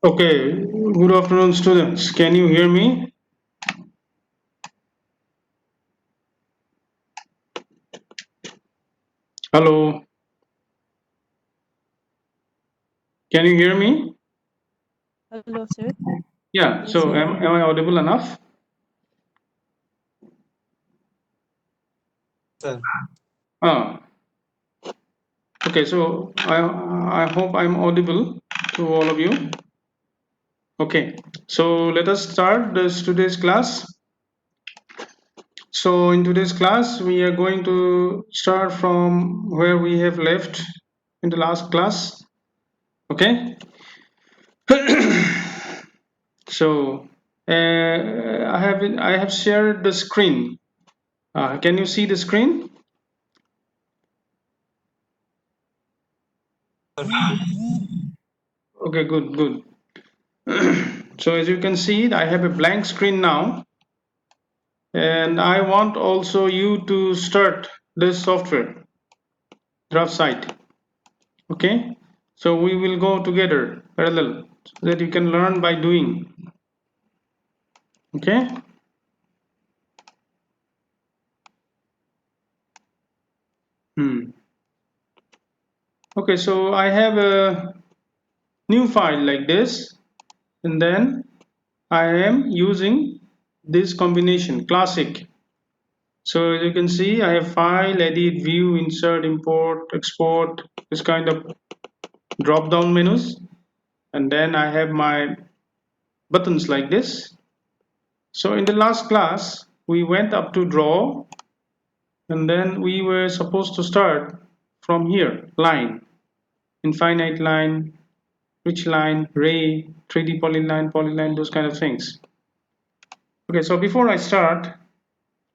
Okay, good afternoon, students. Can you hear me? Hello, can you hear me? Hello, sir. Yeah, Yes, so sir. am I audible enough? Sir. Ah, okay, so I hope I'm audible to all of you. Okay, so let us start today's class. So in today's class, we are going to start from where we have left in the last class. Okay, so I have shared the screen. Can you see the screen? Okay, good, good. So as you can see, I have a blank screen now, and I want also you to start this software draft site. Okay, so we will go together parallel so that you can learn by doing. Okay. Hmm. Okay, so I have a new file like this, and then I am using this combination classic. So as you can see, I have file, edit, view, insert, import, export, this kind of drop down menus, and then I have my buttons like this. So in the last class, we went up to draw, and then we were supposed to start from here, line, infinite line, rich line, ray, 3D polyline, those kind of things. Okay, so before I start,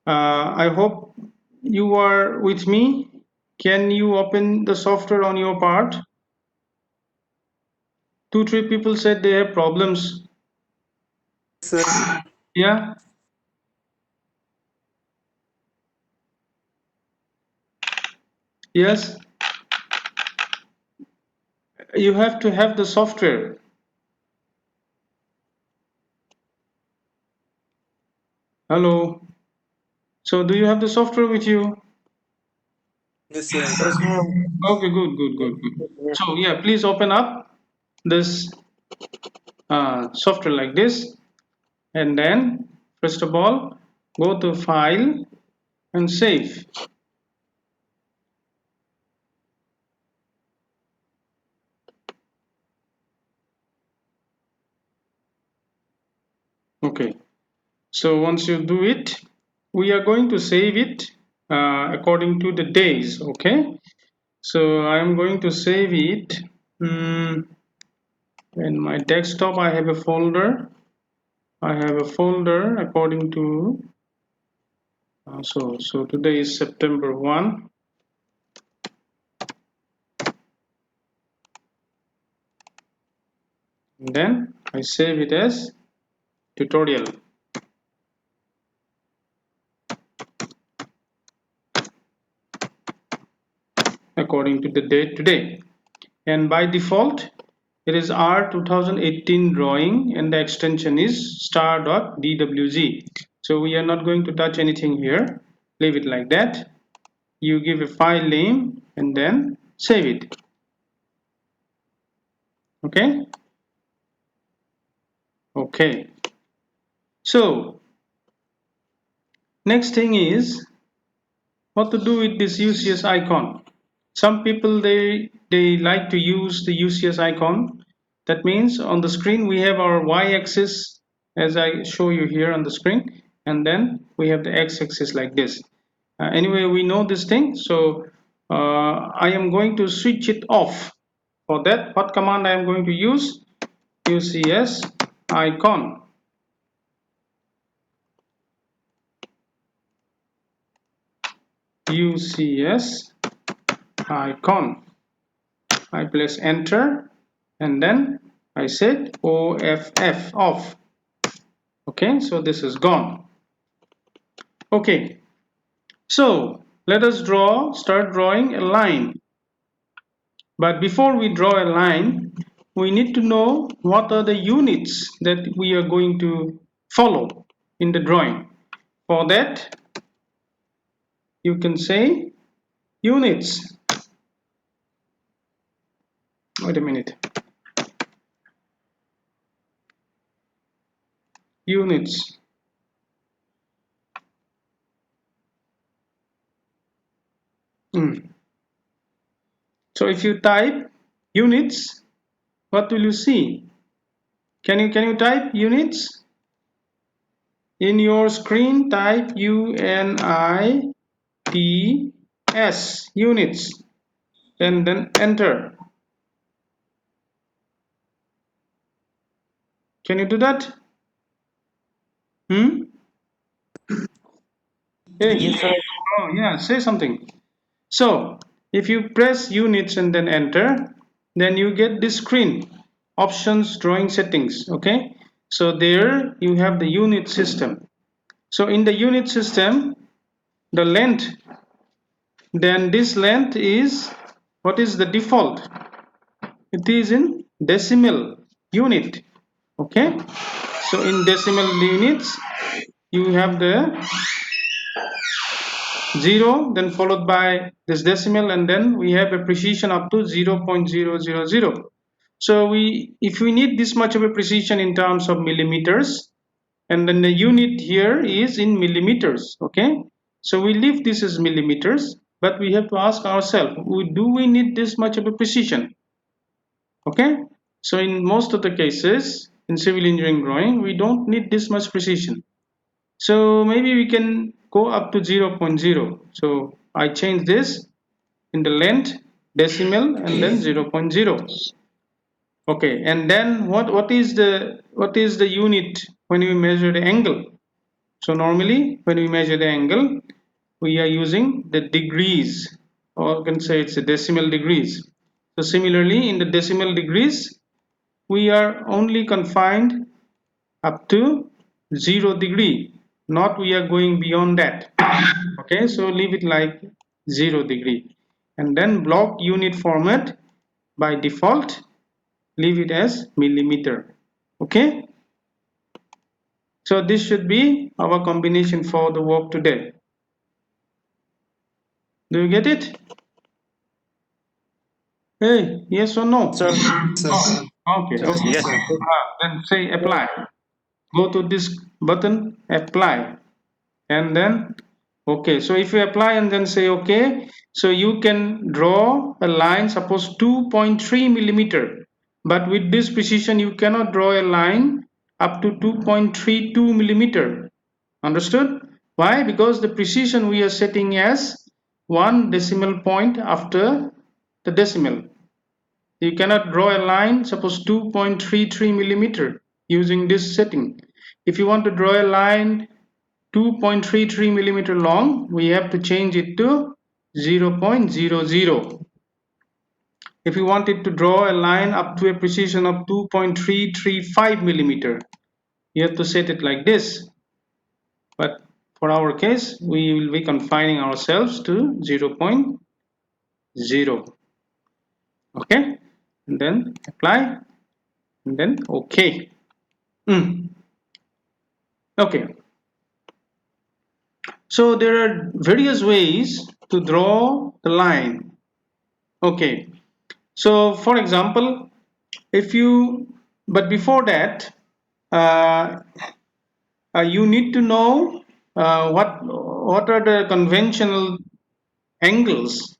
I hope you are with me. Can you open the software on your part? Two, three people said they have problems. Sir. Yeah, yes, you have to have the software. Hello. So do you have the software with you? Yes, sir. Yes, ma'am. Okay, good, good, good, good. So yeah, please open up this software like this, and then first of all, go to File and Save. Okay. So once you do it, we are going to save it according to the days. Okay. So I am going to save it. In my desktop, I have a folder. I have a folder according to so today is September 1. And then I save it as tutorial according to the date today. And by default, it is R 2018 drawing, and the extension is star.dwg. So we are not going to touch anything here. Leave it like that. You give a file name and then save it. Okay. Okay. So next thing is what to do with this UCS icon. Some people they like to use the UCS icon. That means on the screen we have our y-axis as I show you here on the screen, and then we have the x-axis like this. Anyway, we know this thing, so I am going to switch it off. For that, what command I am going to use? UCS icon. UCS icon. I press enter, and then I said OFF off. Okay, so this is gone. Okay, so let us start drawing a line. But before we draw a line, we need to know what are the units that we are going to follow in the drawing. For that, you can say units. Wait a minute. Units. So if you type units, what will you see? Can you type units? In your screen, type UNITS, units, and then enter. Can you do that? Hmm? Hey. Yes, sir. Oh yeah, say something. So if you press units and then enter, then you get this screen, options, drawing settings. Okay, so there you have the unit system. So in the unit system, the length, then this length is, what is the default? It is in decimal unit. Okay, so in decimal units, you have the 0, then followed by this decimal, and then we have a precision up to 0.000. So if we need this much of a precision in terms of millimeters, and then the unit here is in millimeters. Okay, so we leave this as millimeters, but we have to ask ourselves, do we need this much of a precision? Okay, so in most of the cases in civil engineering drawing, we don't need this much precision. So maybe we can go up to 0.0. So I change this in the length, decimal, and then 0.0. Okay, and then what is the unit when we measure the angle? So normally when we measure the angle, we are using the degrees, or you can say it's a decimal degrees. So similarly, in the decimal degrees, we are only confined up to 0 degree, not we are going beyond that. Okay, so leave it like 0 degree, and then block unit format by default, leave it as millimeter. Okay, so this should be our combination for the work today. Do you get it? Hey, yes or no? Sir. Sir. Okay, okay. Yes, sir. Then say apply. Go to this button, apply, and then okay. So if you apply and then say okay, so you can draw a line, suppose 2.3 millimeter, but with this precision you cannot draw a line up to 2.32 millimeter. Understood? Why? Because the precision we are setting as 1 decimal point after the decimal. You cannot draw a line, suppose 2.33 millimeter, using this setting. If you want to draw a line 2.33 millimeter long, we have to change it to 0.00. If you wanted to draw a line up to a precision of 2.335 millimeter, you have to set it like this. But for our case, we will be confining ourselves to 0.0. Okay, and then apply, and then okay. Okay, so there are various ways to draw the line. Okay, so for example, if you, but before that, uh, you need to know what are the conventional angles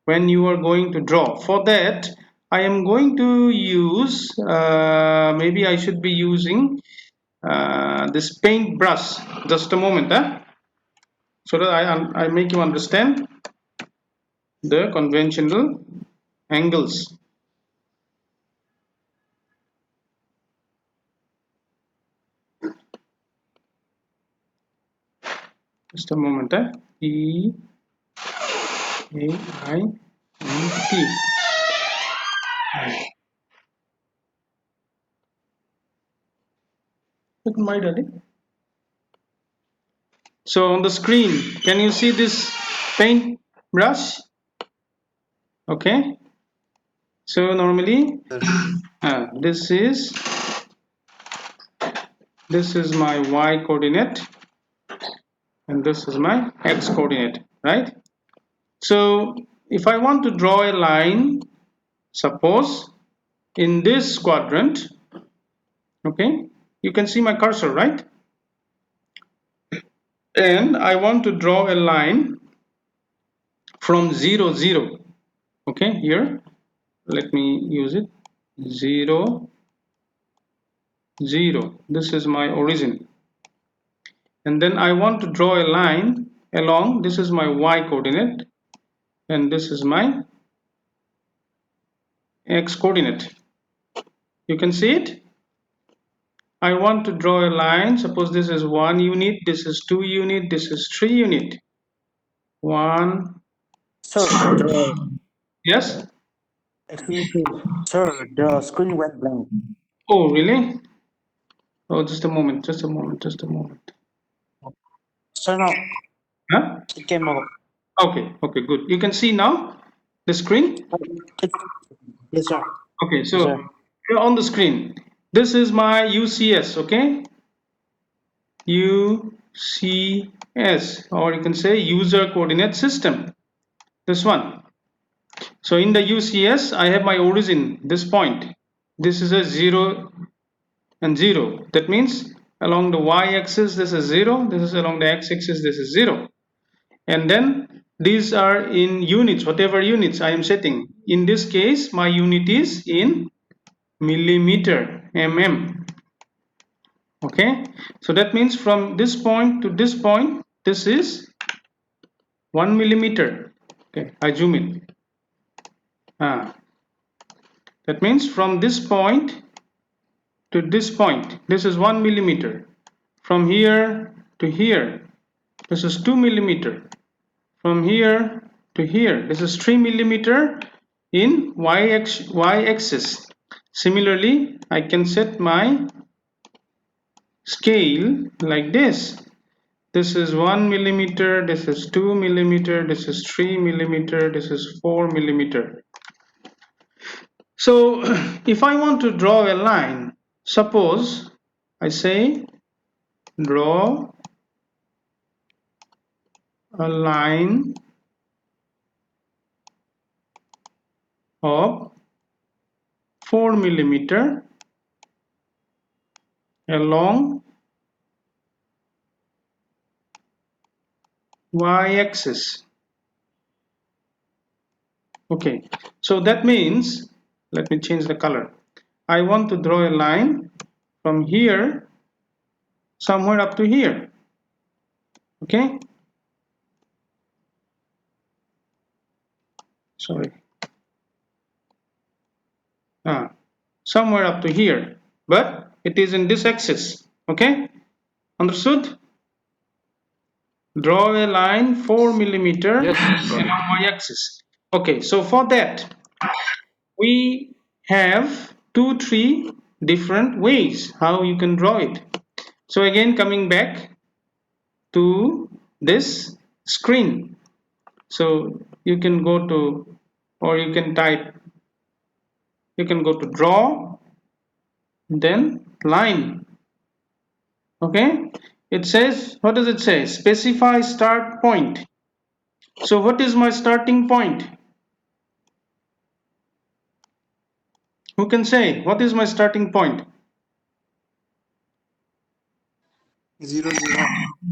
when you are going to draw. For that, I am going to use, maybe I should be using this paint brush. Just a moment, so that I make you understand the conventional angles. Just a moment, E A I N T. Look, my daddy. So on the screen, can you see this paint brush? Okay. So normally, Sir. this is my y coordinate and this is my x coordinate, right? So if I want to draw a line, suppose in this quadrant, okay, you can see my cursor, right? And I want to draw a line from 0 0, okay, here let me use it, 0 0, this is my origin, and then I want to draw a line along, this is my y coordinate and this is my x coordinate. You can see it. I want to draw a line, suppose this is 1 unit, this is 2 unit, this is 3 unit. 1, Sir, yes. excuse me, sir, the screen went blank. Oh really? Oh, just a moment, just a moment. Sir, now Huh? it came up. Okay, okay, good. You can see now the screen. It, yes, sir. Okay, Yes, so sir. here on the screen, this is my UCS, okay? UCS, or you can say user coordinate system, this one. So in the UCS, I have my origin, this point. This is a 0 and 0. That means along the y-axis, this is 0. This is along the x-axis, this is 0. And then these are in units, whatever units I am setting. In this case, my unit is in millimeter, mm. Okay, so that means from this point to this point, this is 1 millimeter. Okay, I zoom in. That means from this point to this point, this is 1 millimeter. From here to here, this is 2 millimeter. From here to here, this is 3 millimeter in y-axis. Similarly, I can set my scale like this. This is 1 millimeter, this is 2 millimeter, this is 3 millimeter, this is 4 millimeter. So if I want to draw a line, suppose I say draw a line of 4 millimeter along y-axis. Okay, so that means, let me change the color. I want to draw a line from here somewhere up to here. Okay, sorry, somewhere up to here, but it is in this axis. Okay, understood? Draw a line 4 millimeter Yes, got it. along y-axis. Okay, so for that we have 2-3 different ways how you can draw it. So again, coming back to this screen, so you can go to, or you can type, you can go to draw, then line. Okay, it says, what does it say? Specify start point. So what is my starting point? Who can say what is my starting point? 0 0.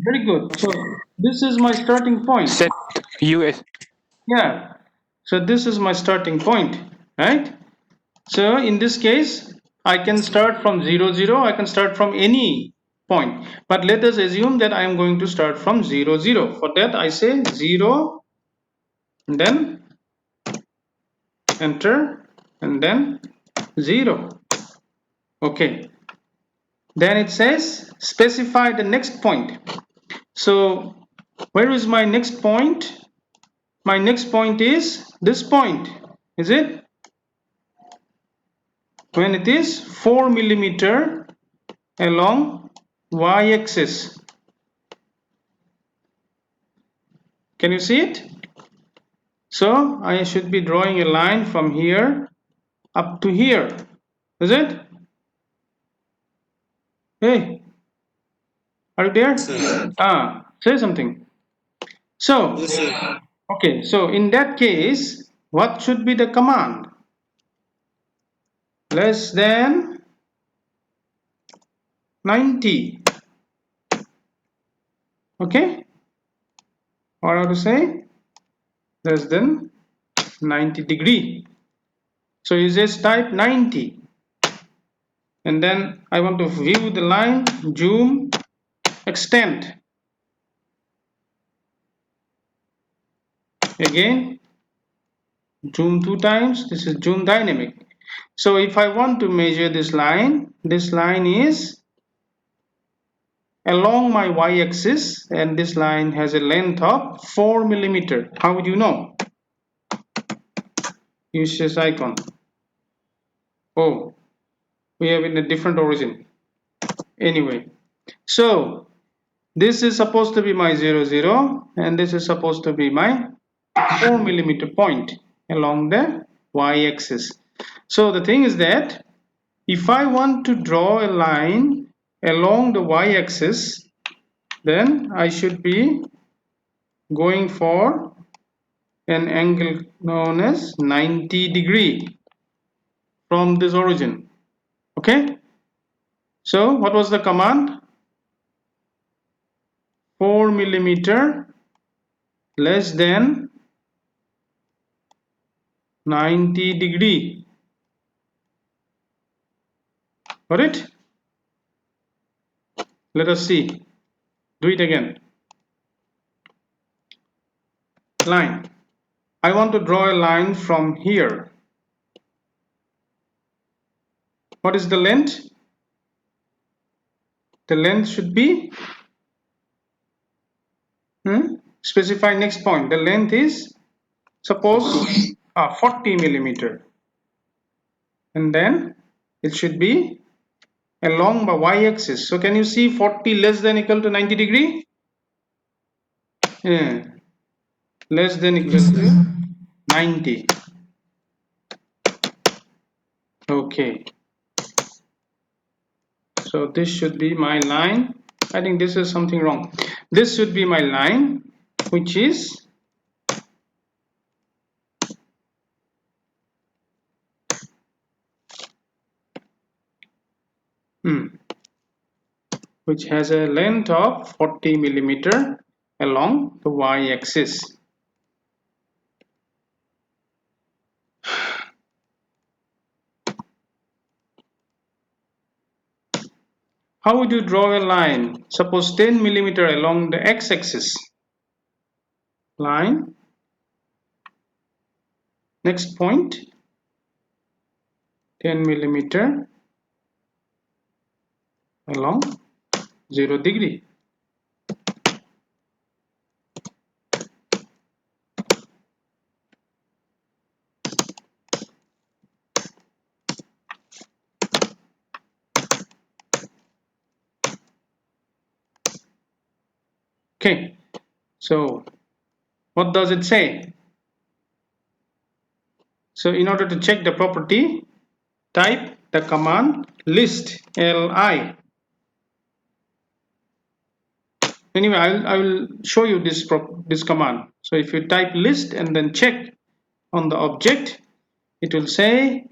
Very good. So this is my starting point. Set US. Yeah, so this is my starting point, right? So in this case, I can start from 0 0. I can start from any point, but let us assume that I am going to start from 0 0. For that I say 0 and then enter and then 0. Okay, then it says specify the next point. So where is my next point? My next point is this point, is it? When it is 4 millimeter along y-axis. Can you see it? So I should be drawing a line from here up to here. Is it? Hey, are you there? Yes, sir. Say something. So, Yes, sir. okay, so in that case, what should be the command? Less than 90. Okay, or how to say less than 90 degree. So you just type 90, and then I want to view the line, zoom, extend. Again, zoom 2 times. This is zoom dynamic. So if I want to measure this line is along my y-axis, and this line has a length of 4 millimeter. How would you know? Use this icon. Oh, we have in a different origin. Anyway, so this is supposed to be my 0, 0, and this is supposed to be my 4 millimeter point along the y-axis. So the thing is that if I want to draw a line along the y-axis, then I should be going for an angle known as 90 degree from this origin. Okay, so what was the command? 4 millimeter less than 90 degree. Got it? Let us see. Do it again. Line. I want to draw a line from here. What is the length? The length should be specify next point. The length is suppose 40 millimeter, and then it should be along the y-axis. So can you see 40 less than equal to 90 degree? Yeah. Less than equal Yes, to sir. 90. Okay, so this should be my line. I think this is something wrong. This should be my line, which is which has a length of 40 millimeter along the y-axis. How would you draw a line? Suppose 10 millimeter along the x-axis. Line. Next point. 10 millimeter along 0 degree. Okay, so what does it say? So in order to check the property, type the command list, li. Anyway, I will show you this command. So if you type list and then check on the object, it will say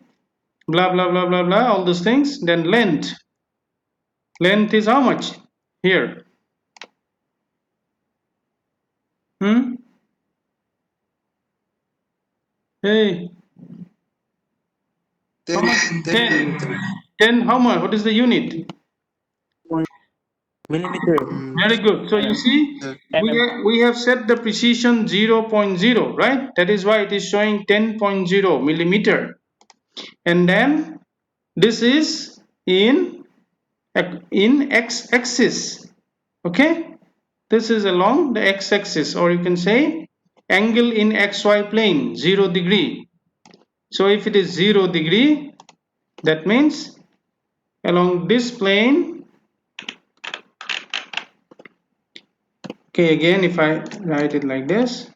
blah blah blah blah blah, all those things. Then length. Length is how much? Here. Hey, how 10, much? 10 10. millimeter. 10, how much? What is the unit? Millimeter. Very good. So you Mm. see, Sir. we have set the precision 0.0, right? That is why it is showing 10.0 millimeter. And then this is in x-axis. Okay? This is along the x-axis, or you can say angle in xy plane, 0 degree. So if it is 0 degree, that means along this plane. Okay, again, if I write it like this,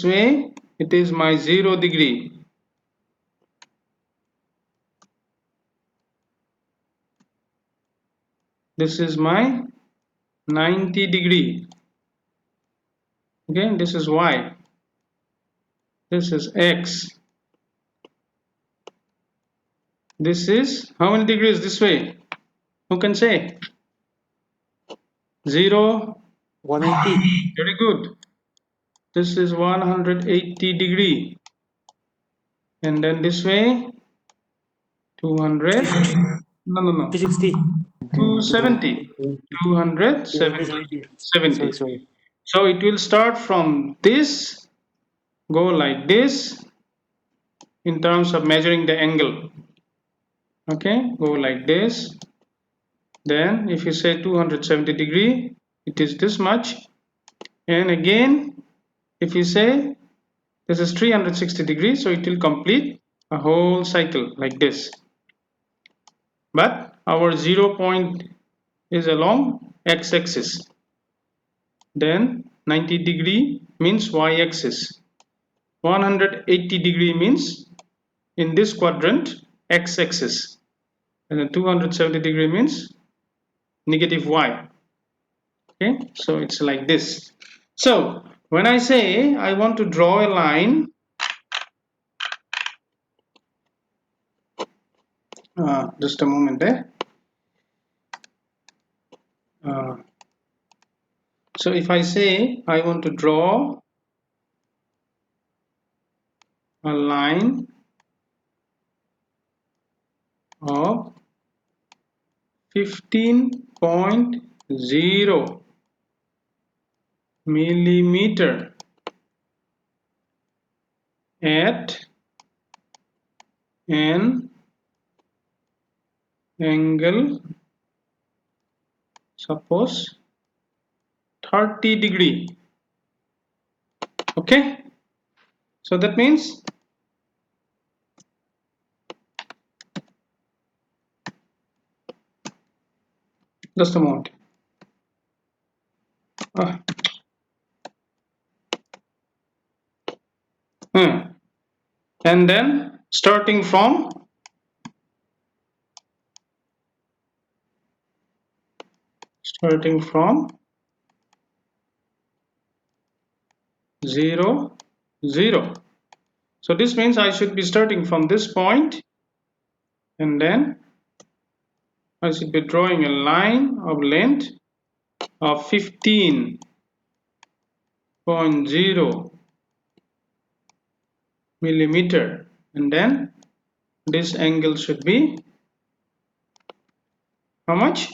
way it is my 0 degree. This is my 90 degree. Okay, this is Y. This is X. This is how many degrees this way? Who can say? 0. 180. Very good. This is 180 degree. And then this way 200. No. 260. 270. 270. 270. Sorry. So it will start from this, go like this in terms of measuring the angle. Okay, go like this. Then if you say 270 degree, it is this much. And again, if you say this is 360 degrees, so it will complete a whole cycle like this. But our 0 point is along x-axis. Then 90 degree means y-axis. 180 degree means in this quadrant x-axis. And then 270 degree means negative y. Okay, so it's like this. So when I say I want to draw a line, just a moment there. So if I say I want to draw a line of 15.0 millimeter at an angle, suppose 30 degree. Okay, so that means just a moment. And then starting from 0, 0. So this means I should be starting from this point, and then I should be drawing a line of length of 15.0 millimeter, and then this angle should be how much?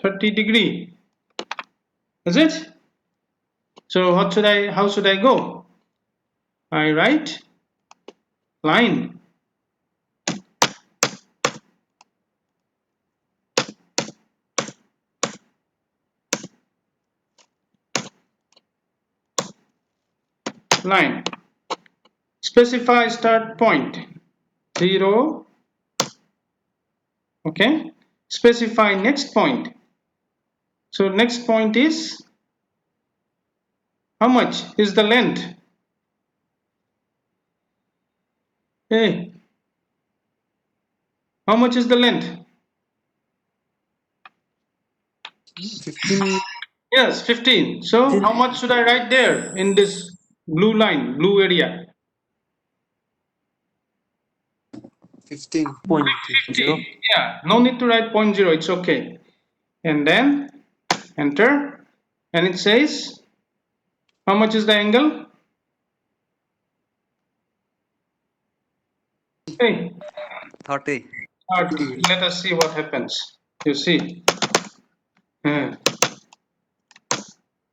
30 degree. Is it? So how should I go? I write line. Line. Specify start point 0. Okay. Specify next point. So next point is how much is the length? Hey, how much is the length? 15. Yes, 15. So how much should I write there in this blue line, blue area? 15. 0.0. Yeah, no need to write 0.0, it's okay. And then enter, and it says how much is the angle? Hey, 30. 30. Let us see what happens. You see, this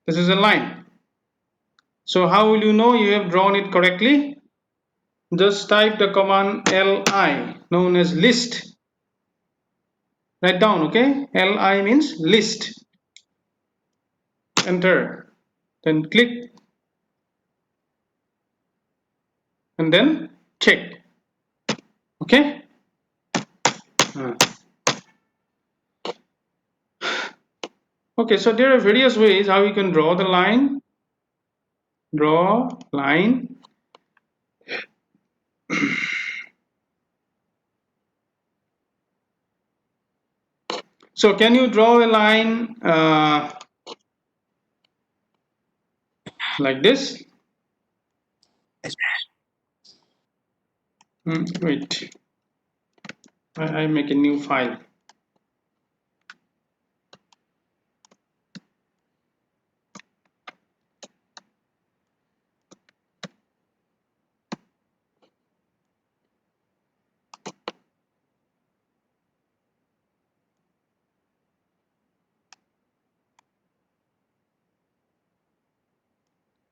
is a line. So how will you know you have drawn it correctly? Just type the command li, known as list. Write down, okay? Li means list. Enter. Then click. And then check. Okay? Okay, so there are various ways how you can draw the line. draw line. So can you draw a line like this? Wait, I make a new file.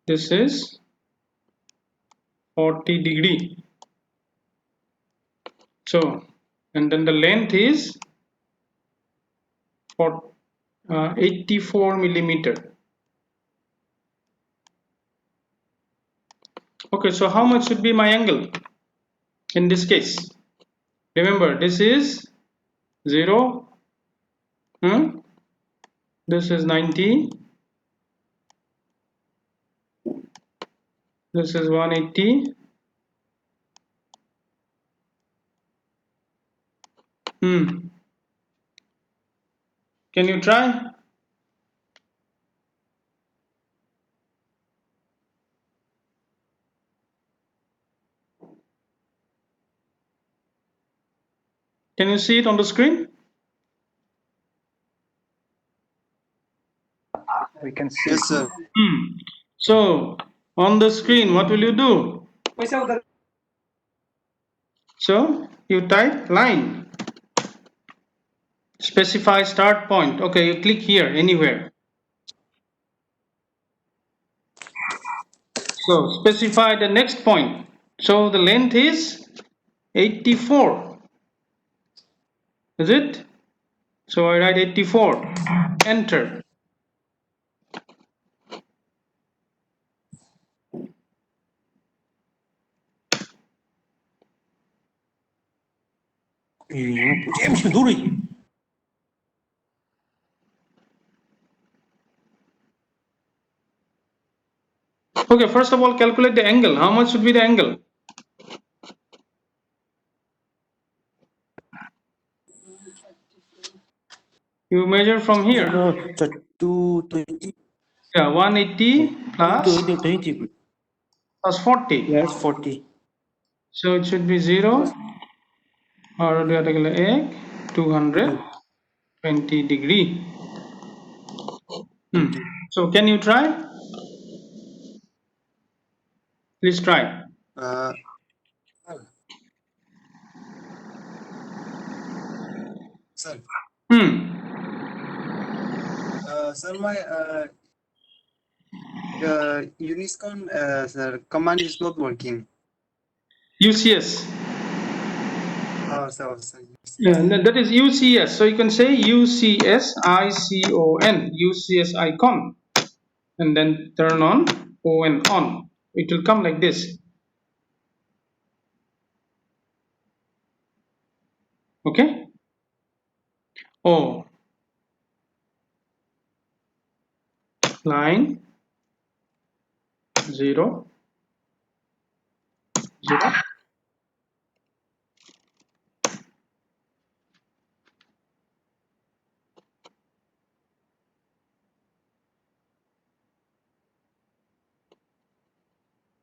This is 40°. So, and then the length is for 84 millimeter. Okay, so how much should be my angle in this case? Remember, this is 0, this is 90, this is 180. Can you try? Can you see it on the screen? We can see. Yes, sir. So on the screen, what will you do? So you type line, specify start point. Okay, you click here anywhere. So specify the next point. So the length is 84. Is it? So I write 84. Enter. Okay, first of all, calculate the angle. How much should be the angle? You measure from here. So 220. Yeah, 180 plus 220. plus 40. Yes, 40. So it should be 0 or the article A 2. 220°. 20. So can you try? Please try. Uh, sir. Hmm. Sir, my Uniscon sir command is not working. UCS. Oh, sir. Yeah, that is UCS. So you can say UCS ICON, UCS icon, and then turn on on. It will come like this. Okay. Oh, line 0 0.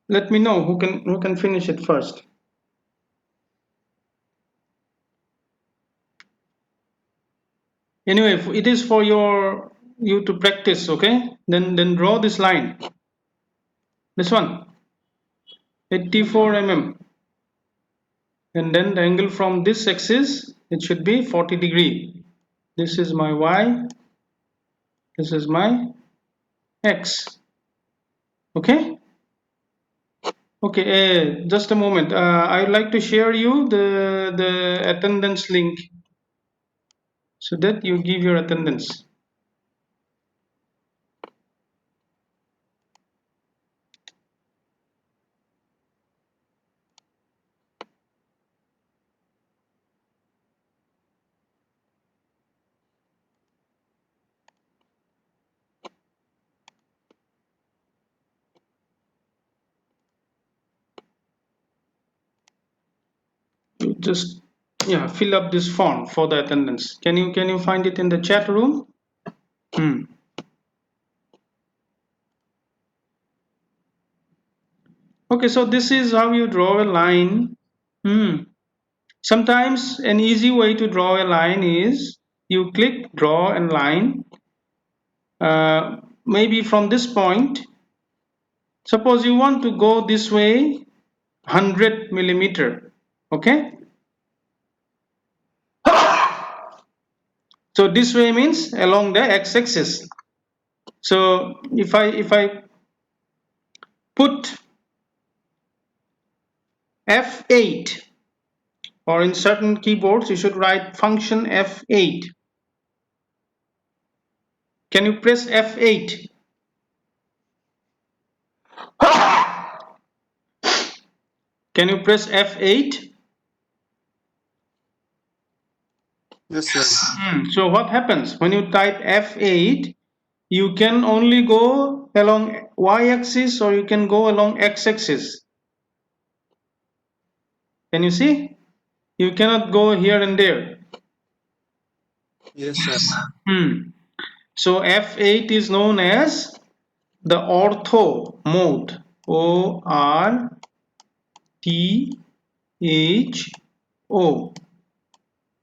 Let me know who can finish it first. Anyway, it is for you to practice. Okay. Then draw this line. This one. 84 mm, and then the angle from this axis, it should be 40°. This is my y, this is my x. Okay. Okay, just a moment. I would like to share you the attendance link so that you give your attendance. just yeah, fill up this form for the attendance. Can you find it in the chat room? Okay, so this is how you draw a line. Sometimes an easy way to draw a line is you click draw a line. Maybe from this point, suppose you want to go this way 100 millimeter. Okay, so this way means along the x-axis. So if I put F8, or in certain keyboards you should write function F8. Can you press F8? Can you press F8? Yes, sir. So what happens when you type F8? You can only go along y-axis or you can go along x-axis. Can you see? You cannot go here and there. Yes, sir. So F8 is known as the ortho mode. O-R-T-H-O.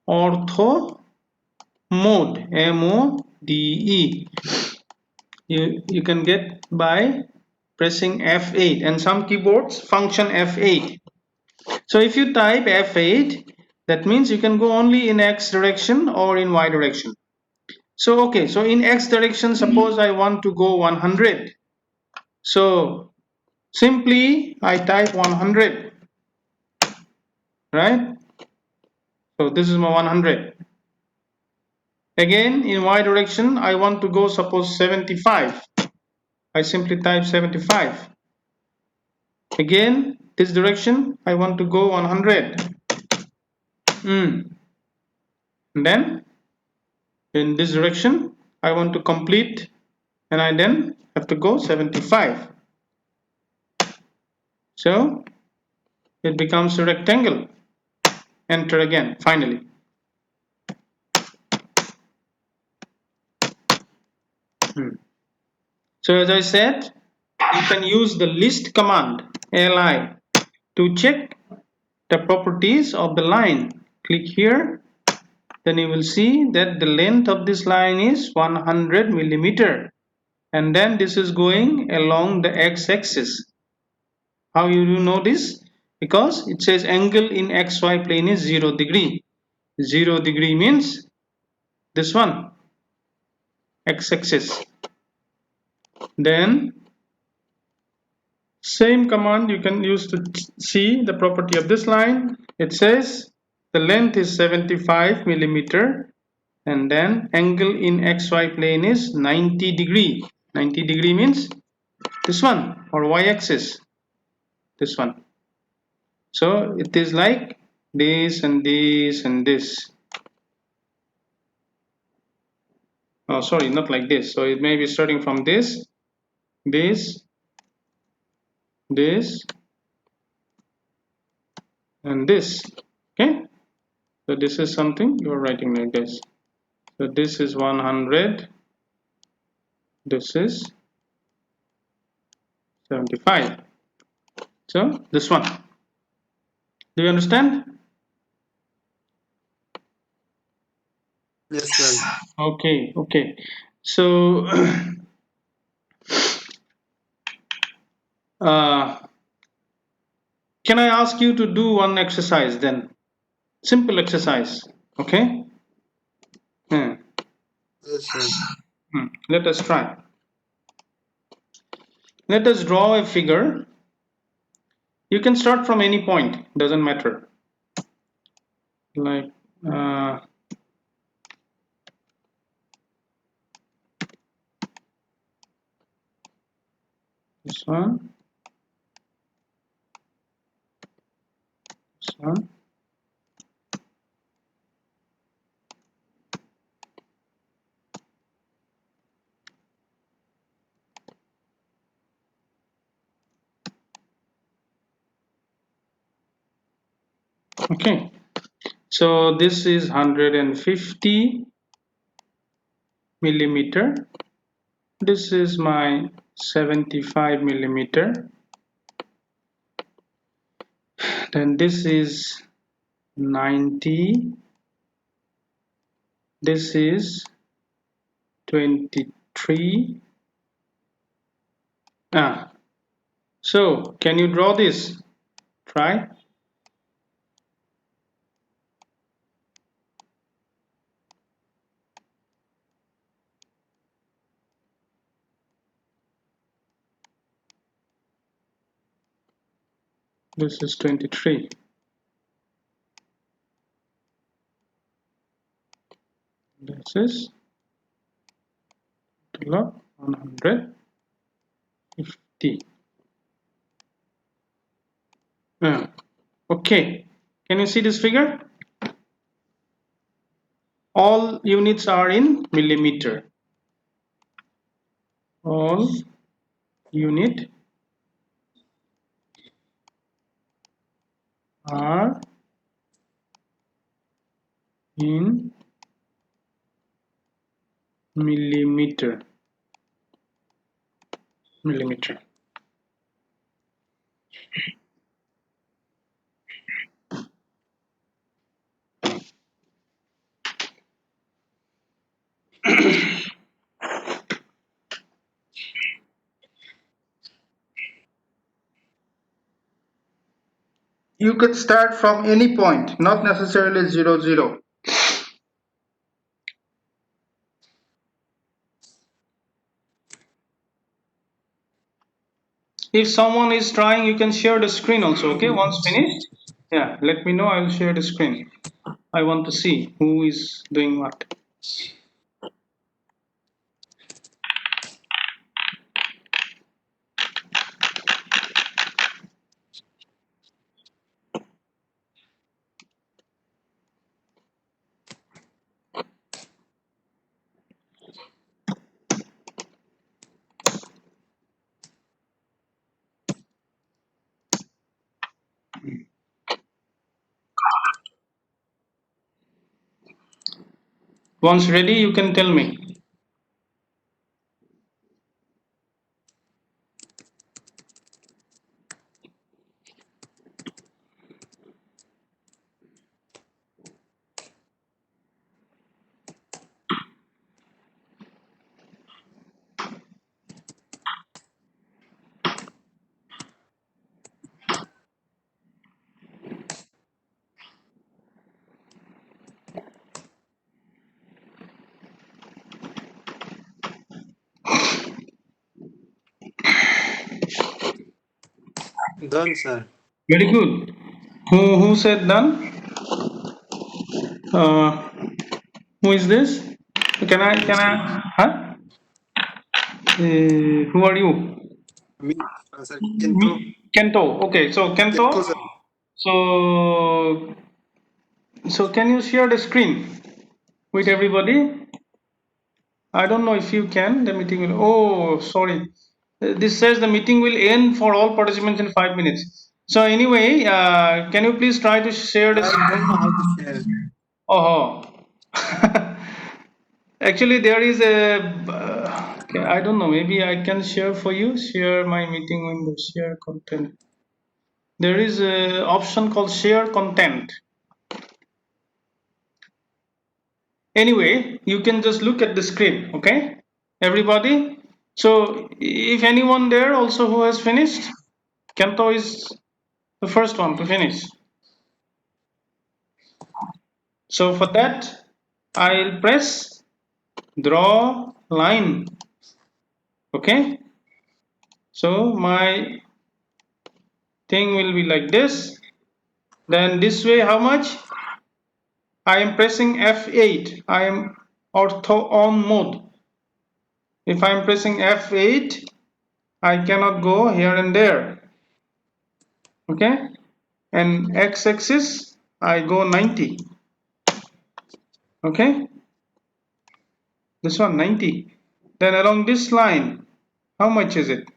Ortho mode. M-O-D-E. You can get by pressing F8, and some keyboards function F8. So if you type F8, that means you can go only in X direction or in Y direction. So okay, so in X direction, suppose I want to go 100. So simply I type 100, right? So this is my 100. Again, in Y direction, I want to go suppose 75. I simply type 75. Again, this direction, I want to go 100. And then in this direction, I want to complete, and I then have to go 75. So it becomes a rectangle. Enter again, finally. So as I said, you can use the list command, li, to check the properties of the line. Click here, then you will see that the length of this line is 100 millimeter, and then this is going along the x-axis. How you know this? Because it says angle in xy plane is 0 degree. 0 degree means this one, x-axis. Then same command you can use to see the property of this line. It says the length is 75 millimeter, and then angle in xy plane is 90 degree. 90 degree means this one, or y-axis, this one. So it is like this and this and this. Oh, sorry, not like this. So it may be starting from this, this, this, and this. Okay, so this is something you're writing like this. So this is 100, this is 75. So this one. Do you understand? Yes, sir. Okay, okay. So can I ask you to do one exercise then? Simple exercise. Okay. Yes, sir. Let us try. Let us draw a figure. You can start from any point, doesn't matter. Like this one, this one. Okay, So this is 150 millimeter. This is my 75 millimeter. Then this is 90. This is 23. So can you draw this? Try. This is 23. This is 150. Okay. Can you see this figure? All units are in millimeter. All unit are in millimeter. You could start from any point, not necessarily 0, 0. If someone is trying, you can share the screen also, okay? Once finished, yeah, let me know. I will share the screen. I want to see who is doing what. Once ready, you can tell me. Done, sir. Very good. Who said done? Uh, who is this? Me, sir. Huh? Who are you? Me, sir. Kento. Kento. Okay, so Kento. Kento, sir. So, can you share the screen with everybody? I don't know if you can. The meeting will. Oh, sorry. This says the meeting will end for all participants in 5 minutes. So anyway, can you please try to share the I screen? don't know how to share. Oh. Actually, there is a. Okay, I don't know. Maybe I can share for you. Share my meeting window. Share content. There is a option called share content. Anyway, you can just look at the screen, okay, everybody. So if anyone there also who has finished, Kento is the first one to finish. So for that, I'll press draw line, okay. So my thing will be like this. Then this way, how much? I am pressing F8. I am ortho on mode. If I am pressing F8, I cannot go here and there, okay. And x-axis I go 90, okay, this one 90. Then along this line, how much is it?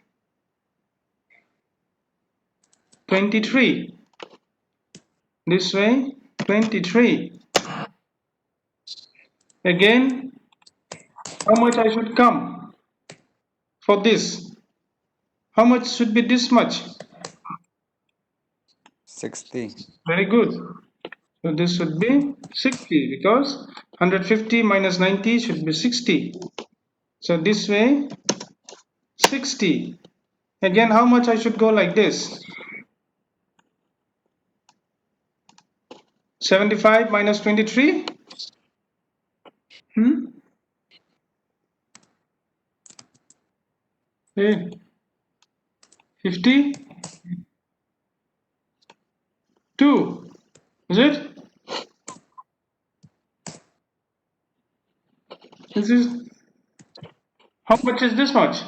23. This way 23. Again, how much I should come for this? How much should be this much? 60. Very good. So this should be 60 because 150 minus 90 should be 60. So this way 60. Again, how much I should go like this? 75 minus 23? Hmm? Hey, 52? Is it? This is, how much is this much?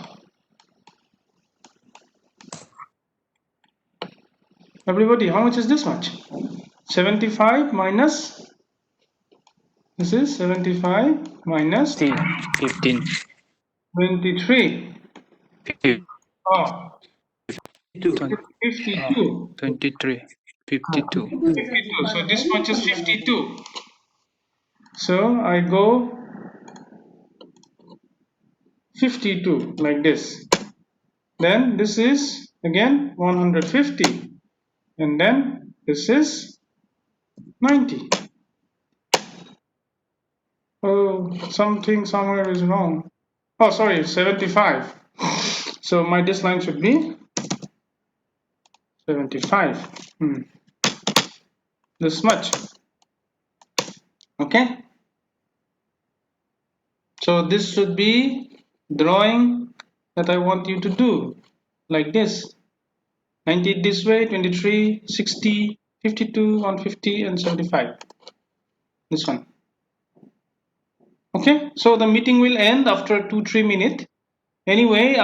Everybody, how much is this much? 75 minus, this is 75 minus 15. 23. Oh, 20, 52. 23. 52. 52. So this much is 52. So I go 52 like this. Then this is again 150. And then this is 90. Oh, something somewhere is wrong. Oh, sorry, 75. So my this line should be 75. This much. Okay. So this should be drawing that I want you to do like this. 90 this way, 23, 60, 52, 150, and 75. This one. Okay. So the meeting will end after 2-3 minutes. Anyway,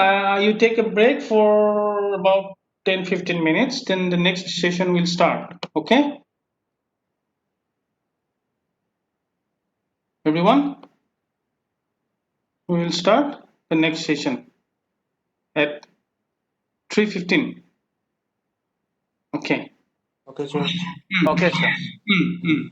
you take a break for about 10-15 minutes, then the next session will start. Okay, everyone, we will start the next session at 3:15. Okay. Okay, sir. Okay, sir. Mm, mm.